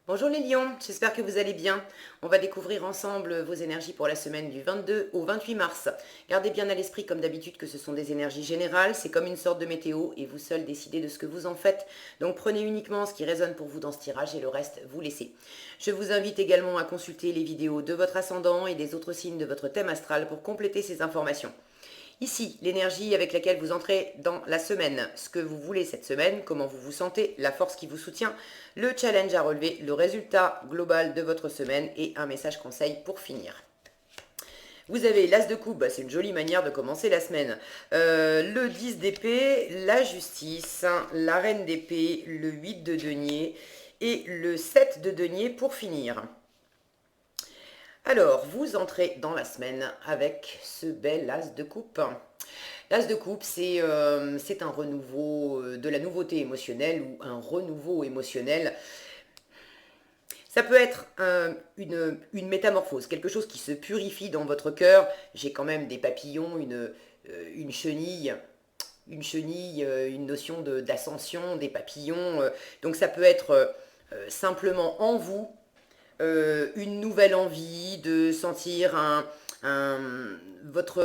Bonjour les lions, j'espère que vous allez bien. On va découvrir ensemble vos énergies pour la semaine du 22 au 28 mars. Gardez bien à l'esprit comme d'habitude que ce sont des énergies générales, c'est comme une sorte de météo et vous seuls décidez de ce que vous en faites. Donc prenez uniquement ce qui résonne pour vous dans ce tirage et le reste vous laissez. Je vous invite également à consulter les vidéos de votre ascendant et des autres signes de votre thème astral pour compléter ces informations. Ici, l'énergie avec laquelle vous entrez dans la semaine, ce que vous voulez cette semaine, comment vous vous sentez, la force qui vous soutient, le challenge à relever, le résultat global de votre semaine et un message conseil pour finir. Vous avez l'As de coupe, c'est une jolie manière de commencer la semaine. Le 10 d'épée, la justice, la reine d'épée, le 8 de denier et le 7 de denier pour finir. Alors, vous entrez dans la semaine avec ce bel As de coupe. L'As de coupe, c'est un renouveau, de la nouveauté émotionnelle ou un renouveau émotionnel. Ça peut être une métamorphose, quelque chose qui se purifie dans votre cœur. J'ai quand même des papillons, une chenille, une notion d'ascension, des papillons. Donc ça peut être simplement en vous une nouvelle envie de sentir votre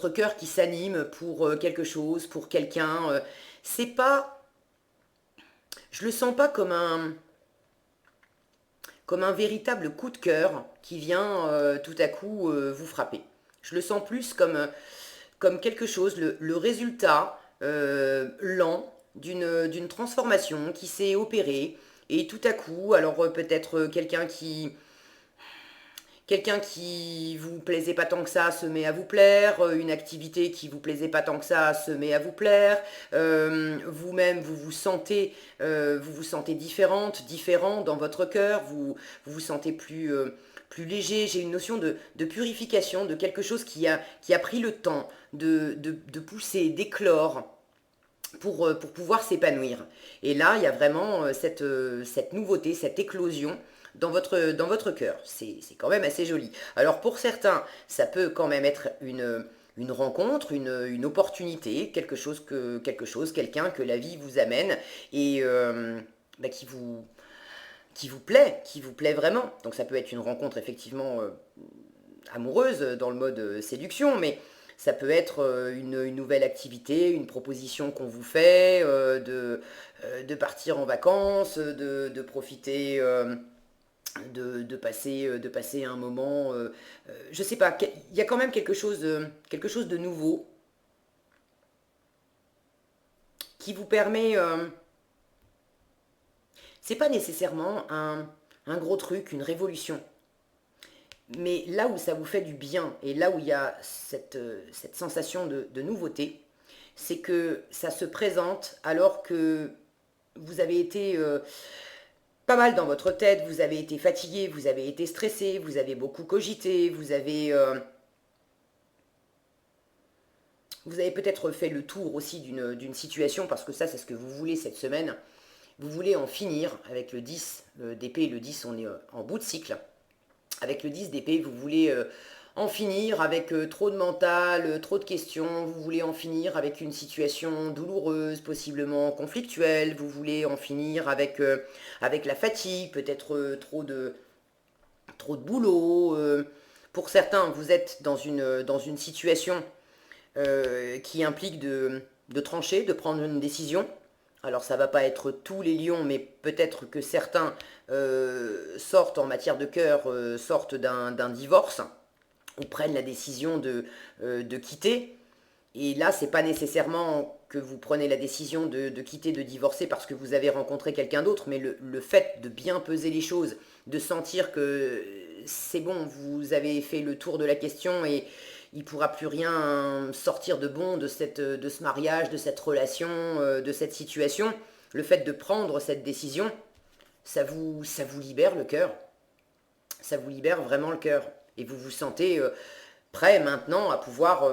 cœur qui s'anime pour quelque chose, pour quelqu'un. C'est pas, je le sens pas comme un véritable coup de cœur qui vient tout à coup vous frapper. Je le sens plus comme quelque chose, le résultat lent d'une transformation qui s'est opérée. Et tout à coup, alors peut-être quelqu'un qui vous plaisait pas tant que ça se met à vous plaire, une activité qui vous plaisait pas tant que ça se met à vous plaire, vous-même vous vous sentez différente, différent dans votre cœur, vous vous sentez plus léger. J'ai une notion de purification, de quelque chose qui a pris le temps de pousser, d'éclore pour pouvoir s'épanouir. Et là, il y a vraiment cette nouveauté, cette éclosion dans votre cœur. C'est quand même assez joli. Alors pour certains, ça peut quand même être une rencontre, une opportunité, quelqu'un que la vie vous amène et bah, qui vous plaît vraiment. Donc ça peut être une rencontre effectivement amoureuse dans le mode séduction, mais ça peut être une nouvelle activité, une proposition qu'on vous fait, de partir en vacances, de profiter, de passer un moment, je sais pas, il y a quand même quelque chose de nouveau qui vous permet, c'est pas nécessairement un gros truc, une révolution. Mais là où ça vous fait du bien et là où il y a cette sensation de nouveauté, c'est que ça se présente alors que vous avez été pas mal dans votre tête, vous avez été fatigué, vous avez été stressé, vous avez beaucoup cogité, vous avez peut-être fait le tour aussi d'une situation parce que ça c'est ce que vous voulez cette semaine. Vous voulez en finir avec le 10 d'épée, le 10 on est en bout de cycle. Avec le 10 d'épée, vous voulez en finir avec trop de mental, trop de questions, vous voulez en finir avec une situation douloureuse, possiblement conflictuelle, vous voulez en finir avec la fatigue, peut-être trop de boulot. Pour certains, vous êtes dans une situation qui implique de trancher, de prendre une décision. Alors ça va pas être tous les lions, mais peut-être que certains sortent en matière de cœur, sortent d'un divorce, ou prennent la décision de quitter. Et là, c'est pas nécessairement que vous prenez la décision de quitter, de divorcer parce que vous avez rencontré quelqu'un d'autre, mais le fait de bien peser les choses, de sentir que c'est bon, vous avez fait le tour de la question et il ne pourra plus rien sortir de bon de ce mariage, de cette relation, de cette situation. Le fait de prendre cette décision, ça vous libère le cœur. Ça vous libère vraiment le cœur. Et vous vous sentez prêt maintenant à pouvoir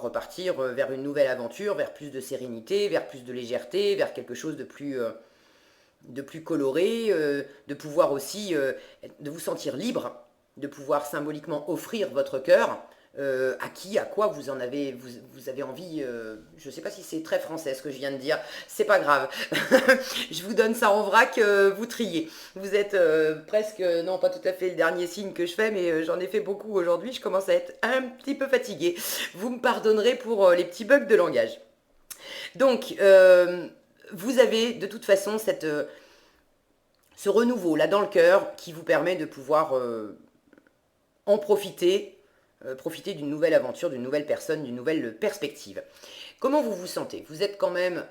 repartir vers une nouvelle aventure, vers plus de sérénité, vers plus de légèreté, vers quelque chose de plus coloré, de pouvoir aussi de vous sentir libre, de pouvoir symboliquement offrir votre cœur à qui, à quoi vous vous avez envie. Je ne sais pas si c'est très français ce que je viens de dire, c'est pas grave. Je vous donne ça en vrac, vous triez. Vous êtes presque, non pas tout à fait le dernier signe que je fais, mais j'en ai fait beaucoup aujourd'hui, je commence à être un petit peu fatiguée. Vous me pardonnerez pour les petits bugs de langage. Donc, vous avez de toute façon ce renouveau là dans le cœur qui vous permet de pouvoir en profiter, profiter d'une nouvelle aventure, d'une nouvelle personne, d'une nouvelle perspective. Comment vous vous sentez? Vous êtes quand même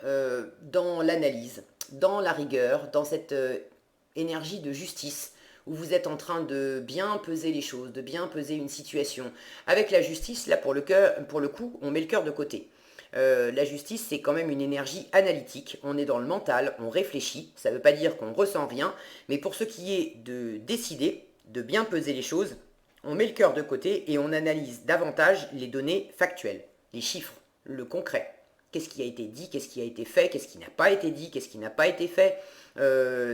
dans l'analyse, dans la rigueur, dans cette énergie de justice, où vous êtes en train de bien peser les choses, de bien peser une situation. Avec la justice, là pour le coup, on met le cœur de côté. La justice, c'est quand même une énergie analytique. On est dans le mental, on réfléchit. Ça ne veut pas dire qu'on ressent rien, mais pour ce qui est de décider, de bien peser les choses, on met le cœur de côté et on analyse davantage les données factuelles, les chiffres, le concret. Qu'est-ce qui a été dit, qu'est-ce qui a été fait, qu'est-ce qui n'a pas été dit, qu'est-ce qui n'a pas été fait.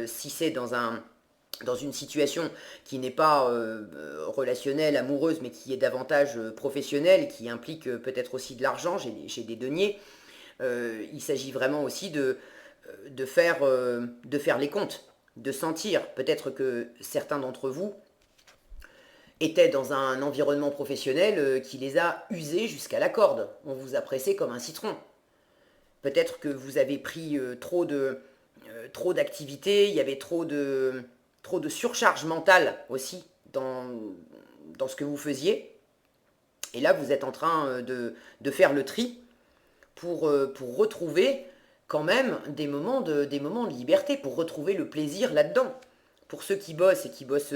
Si c'est dans une situation qui n'est pas relationnelle, amoureuse, mais qui est davantage professionnelle, qui implique peut-être aussi de l'argent, j'ai des deniers, il s'agit vraiment aussi de faire les comptes, de sentir. Peut-être que certains d'entre vous étaient dans un environnement professionnel qui les a usés jusqu'à la corde. On vous a pressé comme un citron. Peut-être que vous avez pris trop d'activités, il y avait trop de surcharge mentale aussi dans ce que vous faisiez. Et là, vous êtes en train de faire le tri pour retrouver quand même des moments de liberté, pour retrouver le plaisir là-dedans. Pour ceux qui bossent et qui bossent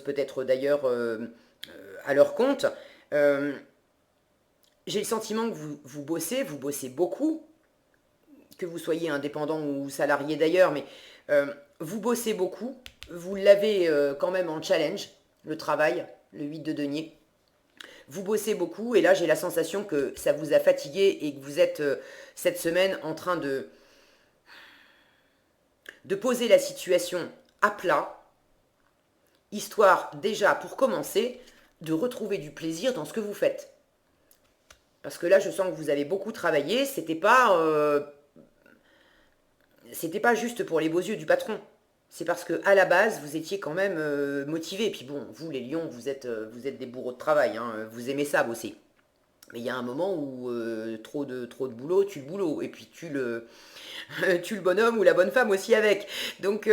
peut-être d'ailleurs à leur compte, j'ai le sentiment que vous bossez beaucoup, que vous soyez indépendant ou salarié d'ailleurs, mais vous bossez beaucoup, vous l'avez quand même en challenge, le travail, le 8 de denier. Vous bossez beaucoup et là j'ai la sensation que ça vous a fatigué et que vous êtes cette semaine en train de poser la situation à plat, histoire déjà pour commencer de retrouver du plaisir dans ce que vous faites. Parce que là je sens que vous avez beaucoup travaillé, c'était pas juste pour les beaux yeux du patron. C'est parce que à la base, vous étiez quand même motivé. Et puis bon, vous les lions, vous êtes des bourreaux de travail. Hein, vous aimez ça, bosser. Mais il y a un moment où trop de boulot tue le boulot. Et puis tue le bonhomme ou la bonne femme aussi avec. Donc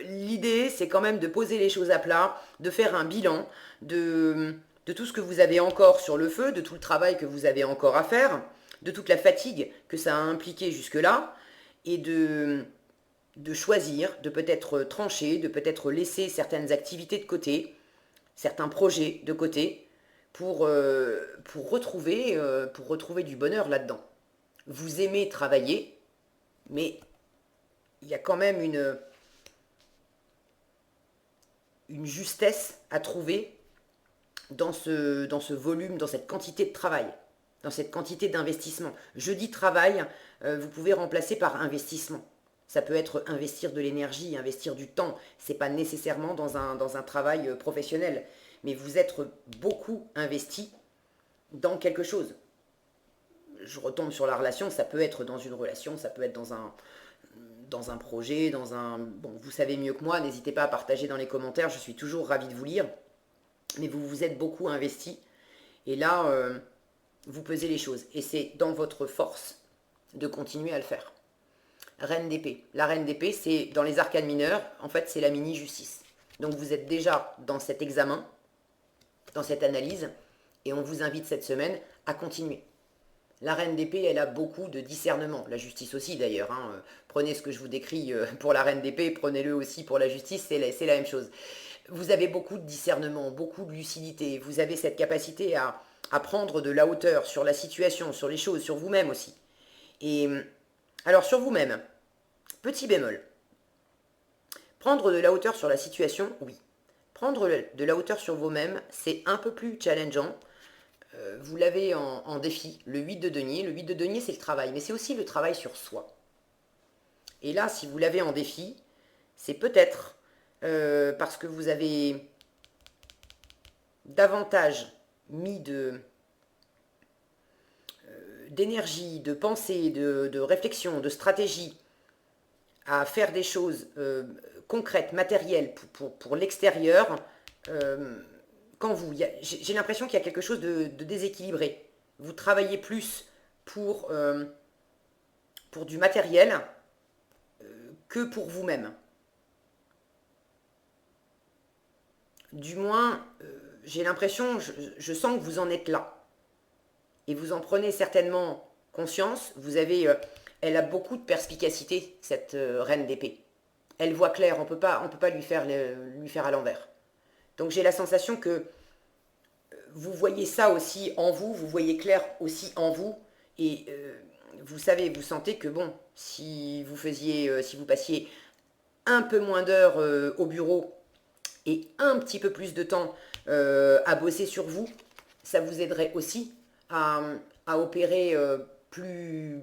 l'idée, c'est quand même de poser les choses à plat, de faire un bilan de tout ce que vous avez encore sur le feu, de tout le travail que vous avez encore à faire, de toute la fatigue que ça a impliqué jusque-là, et de choisir, de peut-être trancher, de peut-être laisser certaines activités de côté, certains projets de côté, pour retrouver du bonheur là-dedans. Vous aimez travailler, mais il y a quand même une justesse à trouver dans ce volume, dans cette quantité de travail, dans cette quantité d'investissement. Je dis travail, vous pouvez remplacer par investissement. Ça peut être investir de l'énergie, investir du temps. C'est pas nécessairement dans un travail professionnel. Mais vous êtes beaucoup investi dans quelque chose. Je retombe sur la relation, ça peut être dans une relation, ça peut être dans un projet, Bon, vous savez mieux que moi, n'hésitez pas à partager dans les commentaires, je suis toujours ravie de vous lire. Mais vous vous êtes beaucoup investi. Et là, vous pesez les choses. Et c'est dans votre force de continuer à le faire. Reine d'épée. La reine d'épée, c'est dans les arcanes mineures, en fait, c'est la mini-justice. Donc vous êtes déjà dans cet examen, dans cette analyse, et on vous invite cette semaine à continuer. La reine d'épée, elle a beaucoup de discernement. La justice aussi d'ailleurs. Hein. Prenez ce que je vous décris pour la reine d'épée, prenez-le aussi pour la justice, c'est la même chose. Vous avez beaucoup de discernement, beaucoup de lucidité. Vous avez cette capacité à prendre de la hauteur sur la situation, sur les choses, sur vous-même aussi. Et alors sur vous-même, petit bémol. Prendre de la hauteur sur la situation, oui. Prendre de la hauteur sur vous-même, c'est un peu plus challengeant. Vous l'avez en défi, le 8 de denier. Le 8 de denier, c'est le travail, mais c'est aussi le travail sur soi. Et là, si vous l'avez en défi, c'est peut-être parce que vous avez davantage mis d'énergie, de pensée, de réflexion, de stratégie à faire des choses concrètes, matérielles pour l'extérieur, quand vous, j'ai l'impression qu'il y a quelque chose de déséquilibré. Vous travaillez plus pour du matériel que pour vous-même. Du moins, j'ai l'impression, je sens que vous en êtes là. Et vous en prenez certainement conscience. Elle a beaucoup de perspicacité, cette reine d'épée. Elle voit clair, on peut pas lui faire à l'envers. Donc j'ai la sensation que vous voyez ça aussi en vous, vous voyez clair aussi en vous, et vous savez, vous sentez que bon, si vous passiez un peu moins d'heures au bureau et un petit peu plus de temps à bosser sur vous, ça vous aiderait aussi à, à opérer plus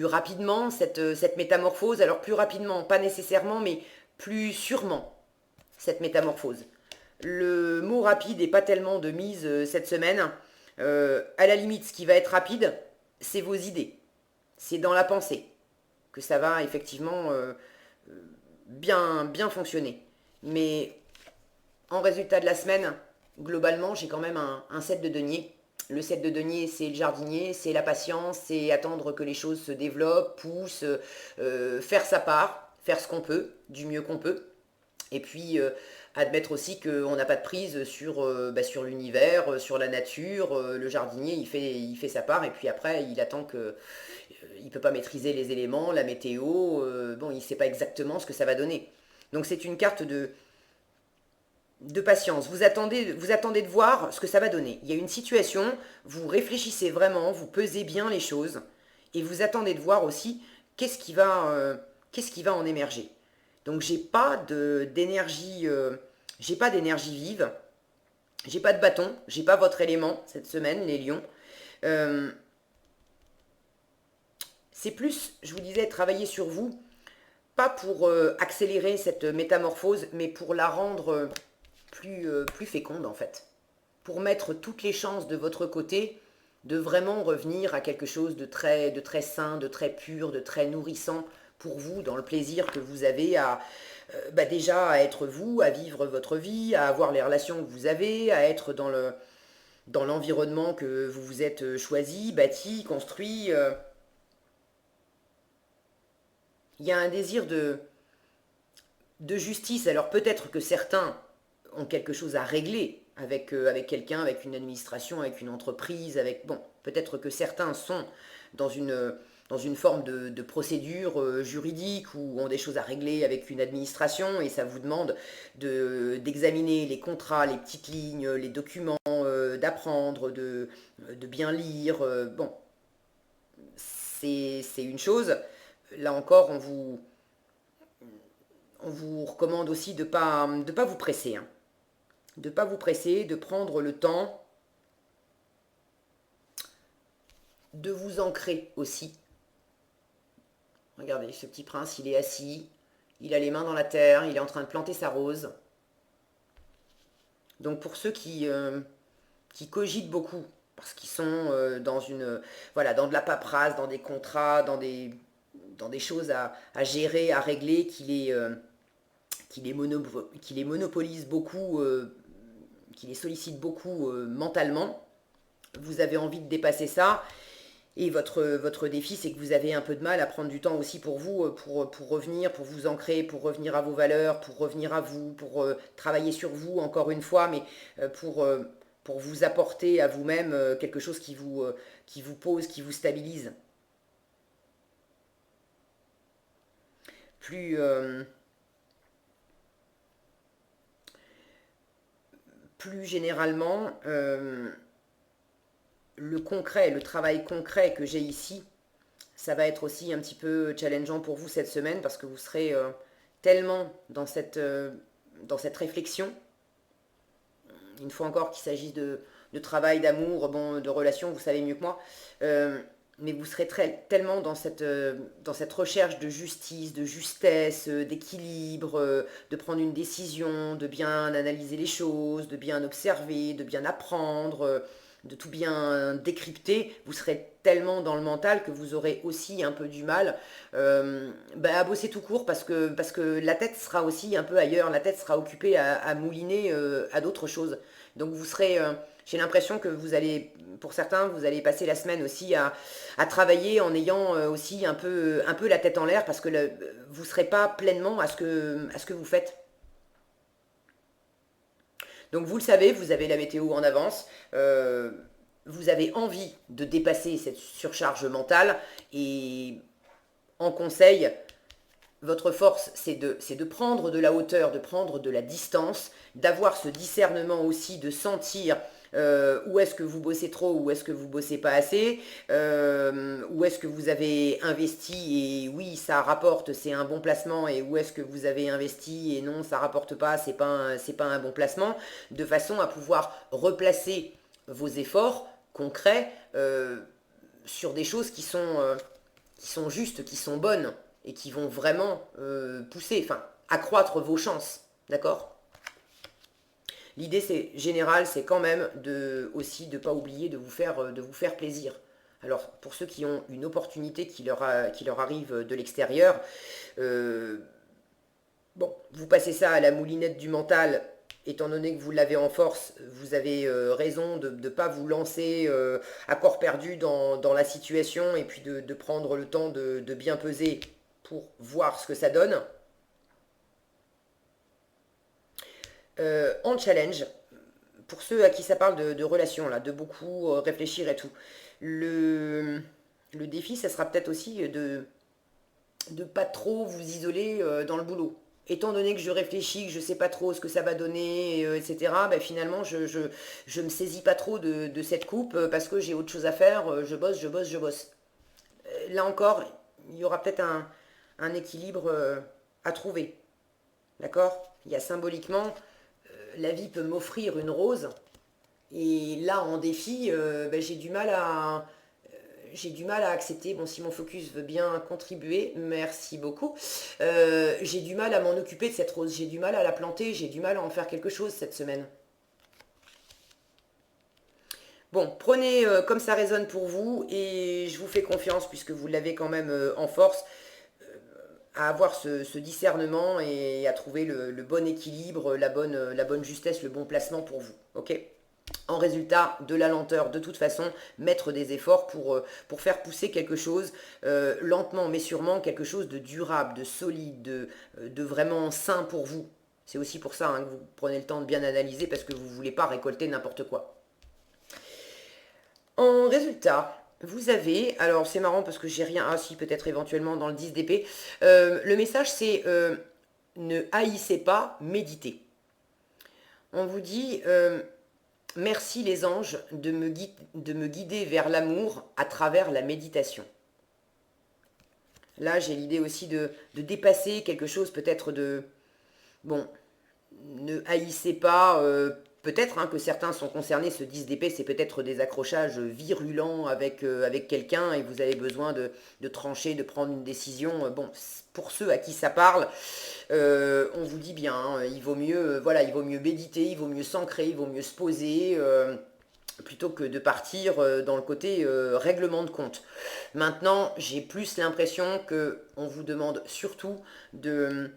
rapidement cette métamorphose. Alors plus rapidement, pas nécessairement, mais plus sûrement, cette métamorphose. Le mot rapide n'est pas tellement de mise cette semaine. À la limite, ce qui va être rapide, c'est vos idées. C'est dans la pensée que ça va effectivement bien fonctionner. Mais en résultat de la semaine, globalement, j'ai quand même un 7 de denier. Le 7 de denier, c'est le jardinier, c'est la patience, c'est attendre que les choses se développent, poussent, faire sa part, faire ce qu'on peut, du mieux qu'on peut. Et puis admettre aussi qu'on n'a pas de prise sur l'univers, sur la nature. Le jardinier, il fait sa part et puis après, il attend que... il ne peut pas maîtriser les éléments, la météo. Bon, il ne sait pas exactement ce que ça va donner. Donc c'est une carte de patience. Vous attendez de voir ce que ça va donner. Il y a une situation, vous réfléchissez vraiment, vous pesez bien les choses et vous attendez de voir aussi qu'est-ce qui va en émerger. Donc j'ai pas d'énergie vive, j'ai pas de bâton, j'ai pas votre élément cette semaine, les lions. Euh, c'est plus, je vous disais, travailler sur vous, pas pour accélérer cette métamorphose, mais pour la rendre plus féconde en fait. Pour mettre toutes les chances de votre côté de vraiment revenir à quelque chose de très sain, de très pur, de très nourrissant pour vous, dans le plaisir que vous avez déjà à être vous, à vivre votre vie, à avoir les relations que vous avez, à être dans l'environnement que vous vous êtes choisi, bâti, construit. Il y a un désir de justice. Alors peut-être que certains ont quelque chose à régler avec quelqu'un, avec une administration, avec une entreprise, bon, peut-être que certains sont dans une forme de procédure juridique ou ont des choses à régler avec une administration et ça vous demande d'examiner les contrats, les petites lignes, les documents, d'apprendre, de bien lire. Bon, c'est une chose. Là encore, on vous recommande aussi de pas vous presser, hein. De ne pas vous presser, de prendre le temps de vous ancrer aussi. Regardez, ce petit prince, il est assis, il a les mains dans la terre, il est en train de planter sa rose. Donc pour ceux qui cogitent beaucoup, parce qu'ils sont dans de la paperasse, dans des contrats, dans des choses à gérer, à régler, qui les monopolisent beaucoup, qui les sollicite beaucoup mentalement, vous avez envie de dépasser ça. Et votre défi, c'est que vous avez un peu de mal à prendre du temps aussi pour vous, pour revenir, pour vous ancrer, pour revenir à vos valeurs, pour revenir à vous, pour travailler sur vous, encore une fois, mais pour vous apporter à vous-même quelque chose qui vous pose, qui vous stabilise. Plus, plus généralement, le concret, le travail concret que j'ai ici, ça va être aussi un petit peu challengeant pour vous cette semaine parce que vous serez tellement dans cette réflexion. Une fois encore qu'il s'agisse de travail, d'amour, bon, de relations, vous savez mieux que moi. Mais vous serez tellement dans cette recherche de justice, de justesse, d'équilibre, de prendre une décision, de bien analyser les choses, de bien observer, de bien apprendre. tout bien décrypter, vous serez tellement dans le mental que vous aurez aussi un peu du mal à bosser tout court parce que la tête sera aussi un peu ailleurs, la tête sera occupée à mouliner à d'autres choses. Donc vous serez, j'ai l'impression que vous allez, pour certains, vous allez passer la semaine aussi à travailler en ayant aussi un peu la tête en l'air parce que vous ne serez pas pleinement à ce que vous faites. Donc vous le savez, vous avez la météo en avance, vous avez envie de dépasser cette surcharge mentale et en conseil, votre force, c'est de prendre de la hauteur, de prendre de la distance, d'avoir ce discernement aussi, de sentir où est-ce que vous bossez trop, où est-ce que vous bossez pas assez, où est-ce que vous avez investi et oui, ça rapporte, c'est un bon placement, et où est-ce que vous avez investi et non, ça rapporte pas, c'est pas un bon placement, de façon à pouvoir replacer vos efforts concrets sur des choses qui sont justes, qui sont bonnes et qui vont vraiment pousser, enfin, accroître vos chances, d'accord? L'idée c'est générale, c'est quand même aussi de ne pas oublier de vous faire plaisir. Alors, pour ceux qui ont une opportunité qui leur arrive de l'extérieur, bon, vous passez ça à la moulinette du mental, étant donné que vous l'avez en force, vous avez raison de ne pas vous lancer à corps perdu dans la situation et puis de prendre le temps de bien peser pour voir ce que ça donne. En challenge, pour ceux à qui ça parle de relations, là, de beaucoup réfléchir et tout, le défi, ça sera peut-être aussi de pas trop vous isoler dans le boulot. Étant donné que je réfléchis, que je sais pas trop ce que ça va donner, etc., ben finalement, je me saisis pas trop de cette coupe parce que j'ai autre chose à faire, je bosse, je bosse, je bosse. Là encore, il y aura peut-être un équilibre à trouver. D'accord? Il y a symboliquement, la vie peut m'offrir une rose, et là, en défi, j'ai du mal à accepter. Bon, si mon focus veut bien contribuer, merci beaucoup. J'ai du mal à m'en occuper de cette rose, j'ai du mal à la planter, j'ai du mal à en faire quelque chose cette semaine. Bon, prenez comme ça résonne pour vous, et je vous fais confiance puisque vous l'avez quand même en force, à avoir ce discernement et à trouver le bon équilibre, la bonne justesse, le bon placement pour vous. Ok? En résultat, de la lenteur, de toute façon, mettre des efforts pour faire pousser quelque chose lentement mais sûrement, quelque chose de durable, de solide, de vraiment sain pour vous. C'est aussi pour ça hein, que vous prenez le temps de bien analyser parce que vous ne voulez pas récolter n'importe quoi. En résultat, vous avez, alors c'est marrant parce que j'ai rien, ah si peut-être éventuellement dans le 10 d'épée, le message c'est ne haïssez pas, méditez. On vous dit merci les anges de me guider vers l'amour à travers la méditation. Là j'ai l'idée aussi de dépasser quelque chose peut-être de, bon, ne haïssez pas, peut-être hein, que certains sont concernés, ce 10 d'épée, c'est peut-être des accrochages virulents avec quelqu'un et vous avez besoin de trancher, de prendre une décision. Bon, pour ceux à qui ça parle, on vous dit bien, hein, il vaut mieux, voilà, il vaut mieux méditer, il vaut mieux s'ancrer, il vaut mieux se poser, plutôt que de partir dans le côté règlement de compte. Maintenant, j'ai plus l'impression qu'on vous demande surtout de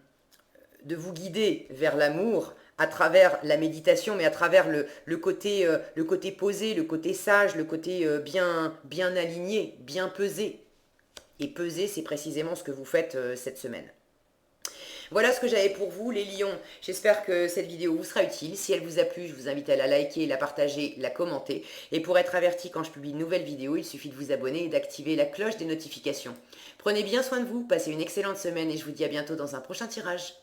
vous guider vers l'amour à travers la méditation, mais à travers le côté posé, le côté sage, le côté bien aligné, bien pesé. Et peser, c'est précisément ce que vous faites cette semaine. Voilà ce que j'avais pour vous les lions. J'espère que cette vidéo vous sera utile. Si elle vous a plu, je vous invite à la liker, la partager, la commenter. Et pour être averti quand je publie une nouvelle vidéo, il suffit de vous abonner et d'activer la cloche des notifications. Prenez bien soin de vous, passez une excellente semaine et je vous dis à bientôt dans un prochain tirage.